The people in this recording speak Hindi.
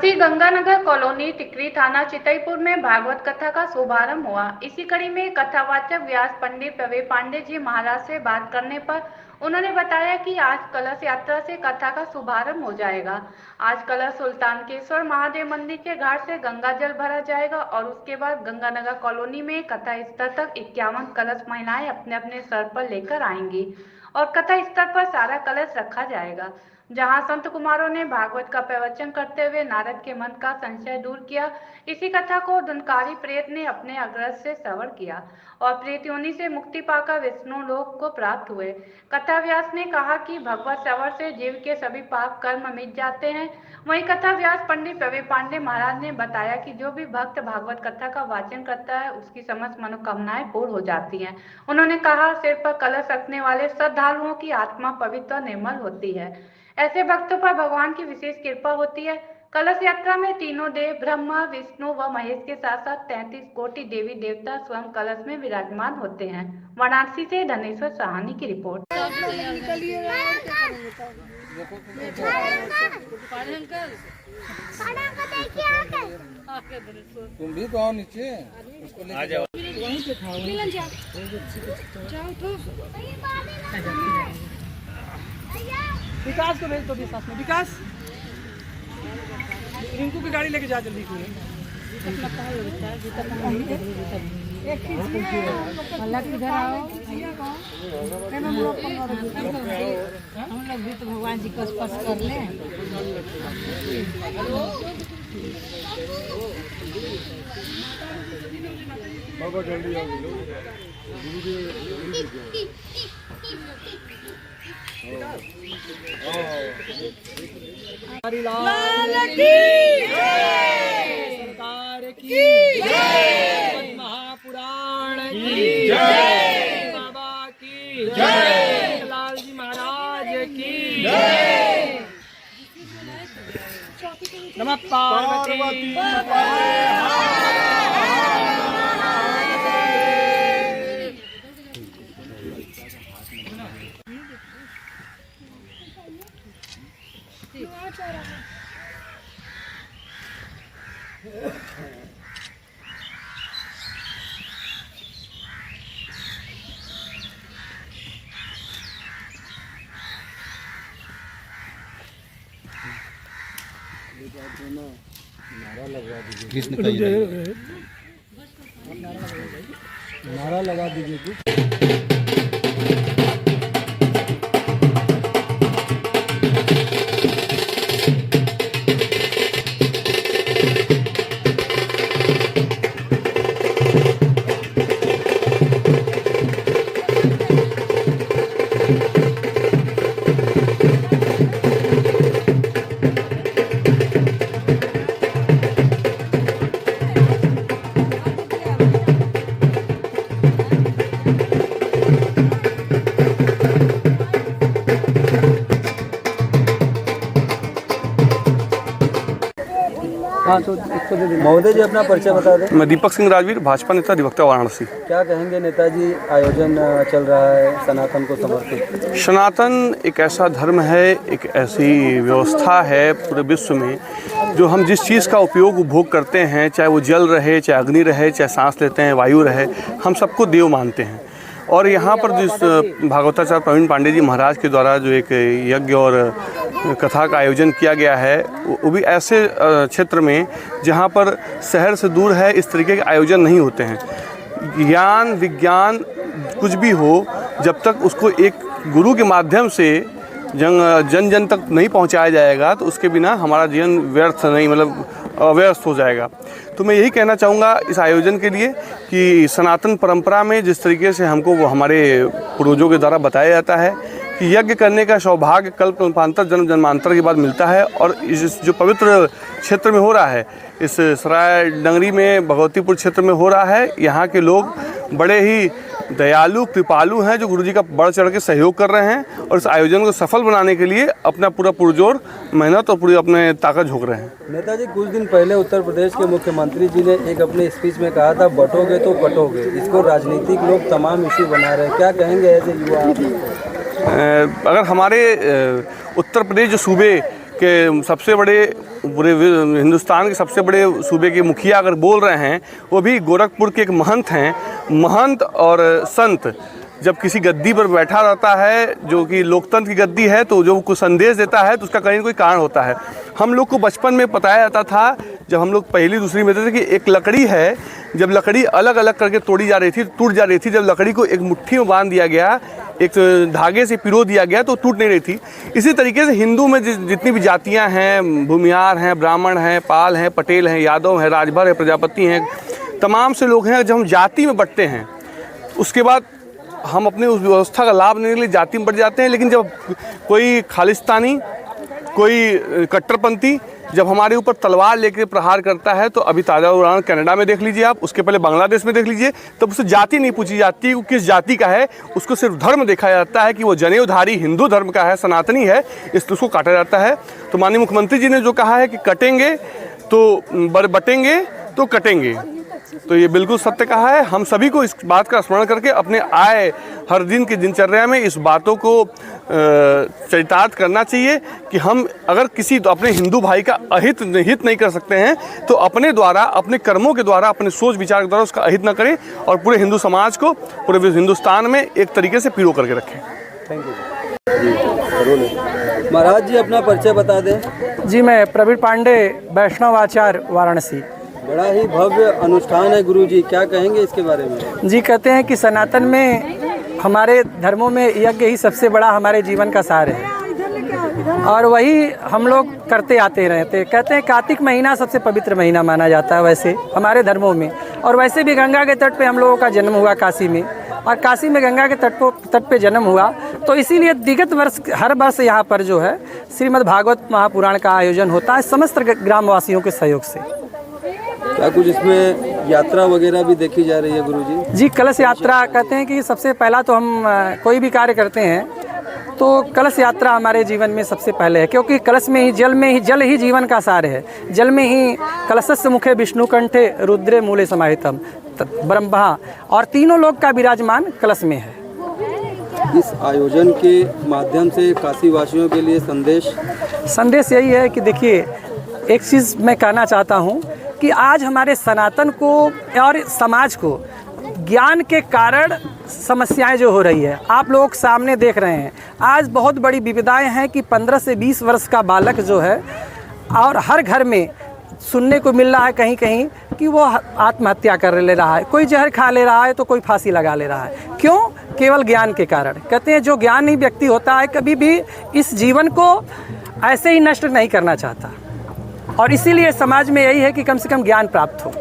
वाराणसी गंगानगर कॉलोनी टिकरी थाना चितईपुर में भागवत कथा का शुभारंभ हुआ। इसी कड़ी में कथावाचक व्यास पंडित प्रवीण पांडे जी महाराज से बात करने पर उन्होंने बताया कि आज कलश यात्रा से कथा का शुभारंभ हो जाएगा। आज कलश सुल्तानकेश्वर महादेव मंदिर के घाट से गंगा जल भरा जाएगा और उसके बाद गंगानगर कॉलोनी में कथा स्थल तक 51 कलश महिलाएं अपने अपने सर पर लेकर आएंगी और कथा स्थल पर सारा कलश रखा जाएगा, जहां संत कुमारों ने भागवत का प्रवचन करते हुए नारद के मन का संशय दूर किया। इसी कथा को धुनकारी प्रेत ने अपने अग्रज से श्रवण किया और प्रेत योनि से मुक्ति पाकर विष्णु लोक को प्राप्त हुए। कथा व्यास ने कहा कि भगवत श्रवण से जीव के सभी पाप कर्म मिट जाते हैं। वहीं कथा व्यास पंडित प्रवीण पांडे महाराज ने बताया कि जो भी भक्त भागवत कथा का वाचन करता है उसकी समस्त मनोकामनाएं पूर्ण हो जाती हैं। उन्होंने कहा, सिर पर कलश रखने वाले श्रद्धालुओं की आत्मा पवित्र और निर्मल होती है। ऐसे भक्तों पर भगवान की विशेष कृपा होती है। कलश यात्रा में तीनों देव ब्रह्मा, विष्णु व महेश के साथ साथ 33 कोटि देवी देवता स्वयं कलश में विराजमान होते हैं। वाराणसी से धनेश्वर साहनी की रिपोर्ट। तुम भी तो आओ नीचे, आ जाओ। विकास को भेज दो साथ में। विकास, रिंकू की गाड़ी लेके जा जल्दी। हम लोग भी तो भगवान जी को स्पर्श कर लें। बाबा जल्दी आओ। लाल की जय, सरकार की जय, महापुराण की जय, बाबा की जय, लाल जी महाराज की जय। नमः पार्वती नारा लगा दीजिए। महोदय जी, अपना परिचय बता दें। मैं दीपक सिंह राजवीर, भाजपा नेता, अधिवक्ता वाराणसी। क्या कहेंगे नेताजी, आयोजन चल रहा है सनातन को समर्पित। सनातन एक ऐसा धर्म है, एक ऐसी व्यवस्था है पूरे विश्व में जो हम जिस चीज़ का उपभोग करते हैं, चाहे वो जल रहे, चाहे अग्नि रहे, चाहे सांस लेते हैं, वायु रहे, हम सबको देव मानते हैं। और यहाँ पर जिस भागवताचार्य प्रवीण पांडे जी महाराज के द्वारा जो एक यज्ञ और कथा का आयोजन किया गया है, वो भी ऐसे क्षेत्र में जहाँ पर शहर से दूर है, इस तरीके के आयोजन नहीं होते हैं। ज्ञान विज्ञान कुछ भी हो, जब तक उसको एक गुरु के माध्यम से जन जन तक नहीं पहुँचाया जाएगा तो उसके बिना हमारा जीवन व्यर्थ नहीं, मतलब अव्यस्त हो जाएगा। तो मैं यही कहना चाहूँगा इस आयोजन के लिए कि सनातन परंपरा में जिस तरीके से हमको वो हमारे पूर्वजों के द्वारा बताया जाता है कि यज्ञ करने का सौभाग्य कल्प कल्पांतर जन्म जन्मांतर के बाद मिलता है, और इस जो पवित्र क्षेत्र में हो रहा है, इस सराय डंगरी में भगवतीपुर क्षेत्र में हो रहा है, यहाँ के लोग बड़े ही दयालु कृपालु हैं जो गुरुजी का बढ़ चढ़ के सहयोग कर रहे हैं और इस आयोजन को सफल बनाने के लिए अपना पूरा पुरजोर मेहनत और पूरी अपने ताकत झोंक रहे हैं। नेताजी, कुछ दिन पहले उत्तर प्रदेश के मुख्यमंत्री जी ने एक अपने स्पीच में कहा था, बटोगे तो पटोगे। इसको राजनीतिक लोग तमाम इश्यू बना रहे हैं, क्या कहेंगे ऐसे युवा? अगर हमारे उत्तर प्रदेश जो सूबे कि सबसे बड़े पूरे हिंदुस्तान के सबसे बड़े सूबे के मुखिया अगर बोल रहे हैं, वो भी गोरखपुर के एक महंत हैं। महंत और संत जब किसी गद्दी पर बैठा रहता है, जो कि लोकतंत्र की गद्दी है, तो जो कुछ संदेश देता है तो उसका कहीं ना कोई कारण होता है। हम लोग को बचपन में बताया जाता था, जब हम लोग पहली दूसरी में थे, कि एक लकड़ी है, जब लकड़ी अलग अलग करके तोड़ी जा रही थी, टूट जा रही थी, जब लकड़ी को एक मुट्ठी में बांध दिया गया, एक धागे से पिरो दिया गया, तो टूट नहीं रही थी। इसी तरीके से हिंदू में जितनी भी जातियां हैं, भूमियार हैं, ब्राह्मण हैं, पाल हैं, पटेल हैं, यादव हैं, राजभर है, प्रजापति हैं, तमाम से लोग हैं। जब हम जाति में बंटते हैं, उसके बाद हम अपनी उस व्यवस्था का लाभ लेने के लिए जाति में बढ़ जाते हैं। लेकिन जब कोई खालिस्तानी, कोई कट्टरपंथी जब हमारे ऊपर तलवार लेकर प्रहार करता है, तो अभी ताज़ा उदाहरण कनाडा में देख लीजिए आप, उसके पहले बांग्लादेश में देख लीजिए, तब उससे जाति नहीं पूछी जाती वो किस जाति का है, उसको सिर्फ धर्म देखा जाता है कि वो जनेऊधारी हिंदू धर्म का है, सनातनी है, इसलिए उसको काटा जाता है। तो माननीय मुख्यमंत्री जी ने जो कहा है कि कटेंगे तो बटेंगे तो कटेंगे, तो ये बिल्कुल सत्य कहा है। हम सभी को इस बात का स्मरण करके अपने आए हर दिन की दिनचर्या में इस बातों को चरितार्थ करना चाहिए कि हम अगर किसी तो अपने हिंदू भाई का हित नहीं कर सकते हैं, तो अपने द्वारा, अपने कर्मों के द्वारा, अपने सोच विचार के द्वारा उसका अहित न करें और पूरे हिंदू समाज को, पूरे हिंदुस्तान में एक तरीके से पिरो करके रखें। Thank you. महाराज जी अपना परिचय बता दें। जी, मैं प्रवीण पांडे, वैष्णव आचार्य, वाराणसी। बड़ा ही भव्य अनुष्ठान है गुरुजी, क्या कहेंगे इसके बारे में? जी, कहते हैं कि सनातन में, हमारे धर्मों में यज्ञ ही सबसे बड़ा हमारे जीवन का सार है और वही हम लोग करते आते रहते। कहते हैं कार्तिक महीना सबसे पवित्र महीना माना जाता है वैसे हमारे धर्मों में, और वैसे भी गंगा के तट पे हम लोगों का जन्म हुआ काशी में, और काशी में गंगा के तट पे जन्म हुआ, तो इसीलिए विगत वर्ष हर वर्ष यहाँ पर जो है श्रीमद् भागवत महापुराण का आयोजन होता है समस्त ग्रामवासियों के सहयोग से। क्या कुछ इसमें यात्रा वगैरह भी देखी जा रही है गुरुजी? जी, कलश यात्रा कहते हैं कि सबसे पहला तो हम कोई भी कार्य करते हैं तो कलश यात्रा हमारे जीवन में सबसे पहले है, क्योंकि कलश में ही, जल ही जीवन का सार है। जल में ही कलशस्य मुखे विष्णु कंठे रुद्रे मूले समाहितम ब्रह्मा, और तीनों लोक का विराजमान कलश में है। इस आयोजन के माध्यम से काशी वासियों के लिए संदेश यही है कि देखिए, एक चीज़ मैं कहना चाहता हूँ कि आज हमारे सनातन को और समाज को ज्ञान के कारण समस्याएं जो हो रही है, आप लोग सामने देख रहे हैं। आज बहुत बड़ी विविधाएं हैं कि 15 से 20 वर्ष का बालक जो है, और हर घर में सुनने को मिल रहा है कहीं कहीं कि वो आत्महत्या कर ले रहा है, कोई जहर खा ले रहा है, तो कोई फांसी लगा ले रहा है। क्यों? केवल ज्ञान के कारण। कहते हैं जो ज्ञानी व्यक्ति होता है कभी भी इस जीवन को ऐसे ही नष्ट नहीं करना चाहता, और इसीलिए समाज में यही है कि कम से कम ज्ञान प्राप्त हो।